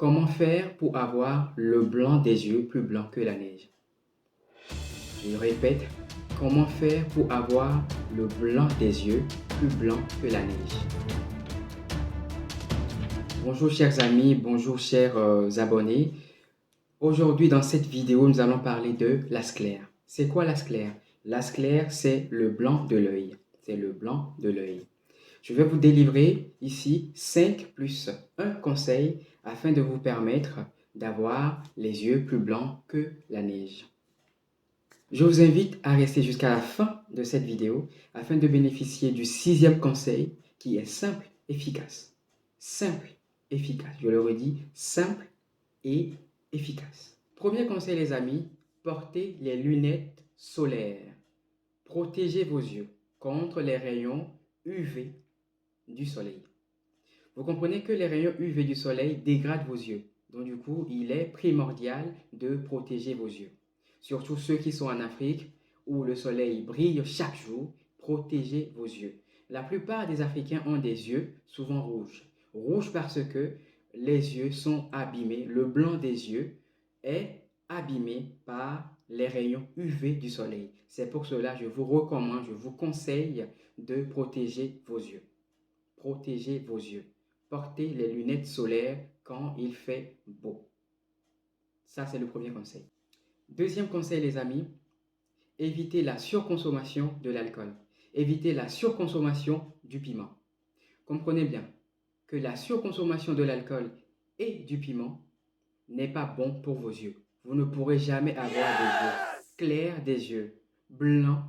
Comment faire pour avoir le blanc des yeux plus blanc que la neige? Je répète, comment faire pour avoir le blanc des yeux plus blanc que la neige? Bonjour chers amis, bonjour chers abonnés. Aujourd'hui dans cette vidéo, nous allons parler de la sclère. C'est quoi la sclère? La sclère, c'est le blanc de l'œil. C'est le blanc de l'œil. Je vais vous délivrer ici 5 plus 1 conseil afin de vous permettre d'avoir les yeux plus blancs que la neige. Je vous invite à rester jusqu'à la fin de cette vidéo afin de bénéficier du 6e conseil qui est simple, efficace. Simple, efficace. Je le redis, simple et efficace. Premier conseil les amis, portez les lunettes solaires. Protégez vos yeux contre les rayons UV du soleil. Vous comprenez que les rayons UV du soleil dégradent vos yeux. Donc du coup, il est primordial de protéger vos yeux. Surtout ceux qui sont en Afrique où le soleil brille chaque jour, protégez vos yeux. La plupart des Africains ont des yeux souvent rouges. Rouges parce que les yeux sont abîmés. Le blanc des yeux est abîmé par les rayons UV du soleil. C'est pour cela que je vous recommande, je vous conseille de protéger vos yeux. Protégez vos yeux. Portez les lunettes solaires quand il fait beau. Ça, c'est le premier conseil. Deuxième conseil, les amis, évitez la surconsommation de l'alcool. Évitez la surconsommation du piment. Comprenez bien que la surconsommation de l'alcool et du piment n'est pas bon pour vos yeux. Vous ne pourrez jamais avoir des yeux clairs, des yeux blancs,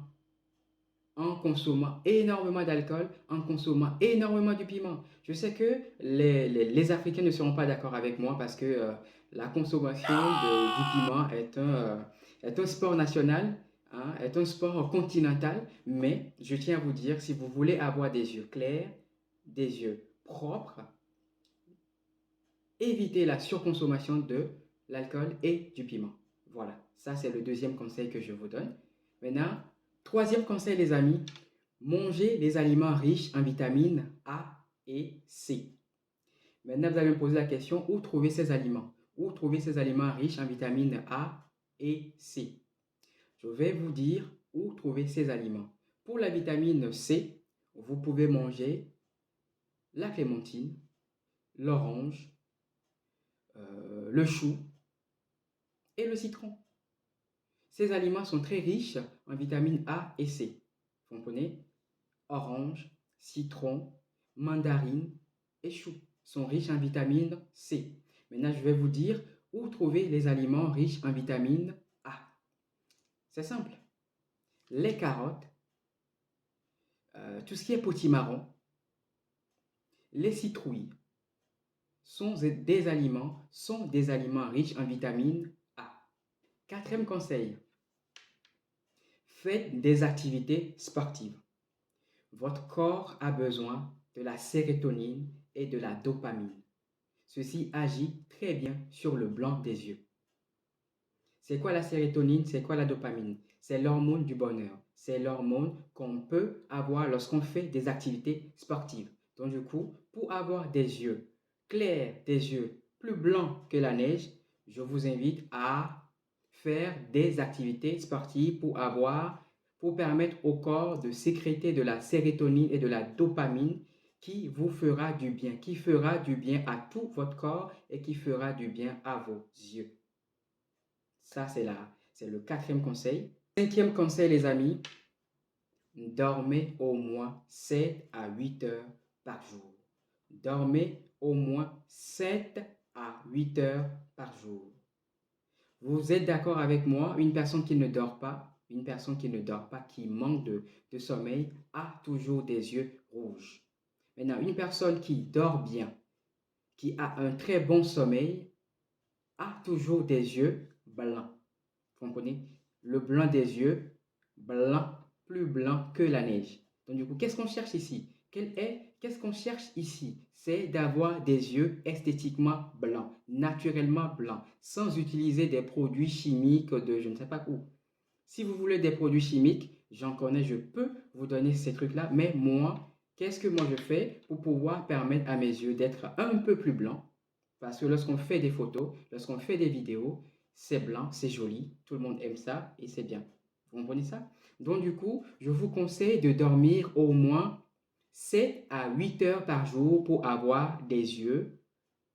en consommant énormément d'alcool, en consommant énormément de piment. Je sais que les Africains ne seront pas d'accord avec moi parce que la consommation du piment est un sport national, hein, est un sport continental, mais je tiens à vous dire, si vous voulez avoir des yeux clairs, des yeux propres, évitez la surconsommation de l'alcool et du piment. Voilà, ça c'est le deuxième conseil que je vous donne. Maintenant, troisième conseil les amis, mangez les aliments riches en vitamines A et C. Maintenant, vous allez me poser la question, où trouver ces aliments? Où trouver ces aliments riches en vitamines A et C? Je vais vous dire où trouver ces aliments. Pour la vitamine C, vous pouvez manger la clémentine, l'orange, le chou et le citron. Ces aliments sont très riches en vitamines A et C. Vous comprenez? Orange, citron, mandarine et chou sont riches en vitamine C. Maintenant, je vais vous dire où trouver les aliments riches en vitamine A. C'est simple. Les carottes, tout ce qui est potimarron, les citrouilles sont des aliments riches en vitamine A. Quatrième conseil, faites des activités sportives. Votre corps a besoin de la sérotonine et de la dopamine. Ceci agit très bien sur le blanc des yeux. C'est quoi la sérotonine? C'est quoi la dopamine? C'est l'hormone du bonheur. C'est l'hormone qu'on peut avoir lorsqu'on fait des activités sportives. Donc du coup, pour avoir des yeux clairs, des yeux plus blancs que la neige, je vous invite à faire des activités sportives pour permettre au corps de sécréter de la sérotonine et de la dopamine qui vous fera du bien, qui fera du bien à tout votre corps et qui fera du bien à vos yeux. Ça, c'est le quatrième conseil. Cinquième conseil, les amis, dormez au moins 7 à 8 heures par jour. Dormez au moins 7 à 8 heures par jour. Vous êtes d'accord avec moi? Une personne qui ne dort pas, qui manque de sommeil, a toujours des yeux rouges. Maintenant, une personne qui dort bien, qui a un très bon sommeil, a toujours des yeux blancs. Vous comprenez? Le blanc des yeux, blanc, plus blanc que la neige. Donc du coup, qu'est-ce qu'on cherche ici? Qu'est-ce qu'on cherche ici? C'est d'avoir des yeux esthétiquement blancs, naturellement blancs, sans utiliser des produits chimiques de je ne sais pas où. Si vous voulez des produits chimiques, j'en connais, je peux vous donner ces trucs-là, mais moi, qu'est-ce que moi je fais pour pouvoir permettre à mes yeux d'être un peu plus blancs? Parce que lorsqu'on fait des photos, lorsqu'on fait des vidéos, c'est blanc, c'est joli, tout le monde aime ça et c'est bien. Vous comprenez ça? Donc du coup, je vous conseille de dormir au moins 7 à 8 heures par jour pour avoir des yeux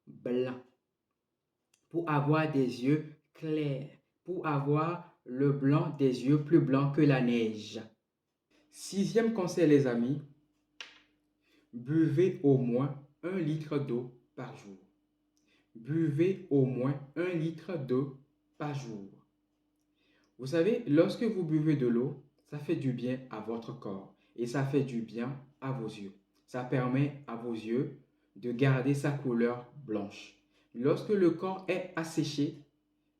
blancs, pour avoir des yeux clairs, pour avoir le blanc des yeux plus blanc que la neige. Sixième conseil, les amis, buvez au moins 1 litre d'eau par jour. Buvez au moins 1 litre d'eau par jour. Vous savez, lorsque vous buvez de l'eau, ça fait du bien à votre corps et ça fait du bien à vos yeux. Ça permet à vos yeux de garder sa couleur blanche. Lorsque le corps est asséché,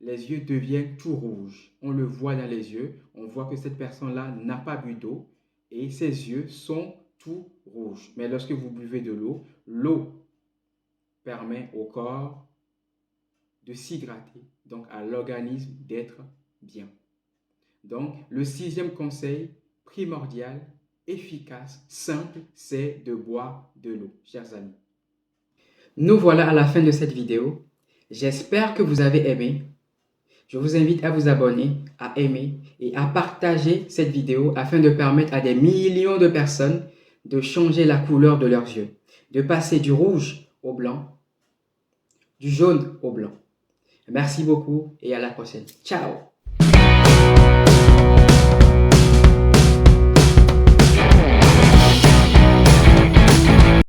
les yeux deviennent tout rouges. On le voit dans les yeux, on voit que cette personne-là n'a pas bu d'eau et ses yeux sont tout rouges. Mais lorsque vous buvez de l'eau, l'eau permet au corps de s'hydrater, donc à l'organisme d'être bien. Donc, le sixième conseil primordial, efficace, simple, c'est de boire de l'eau, chers amis. Nous voilà à la fin de cette vidéo. J'espère que vous avez aimé. Je vous invite à vous abonner, à aimer et à partager cette vidéo afin de permettre à des millions de personnes de changer la couleur de leurs yeux, de passer du rouge au blanc, du jaune au blanc. Merci beaucoup et à la prochaine. Ciao!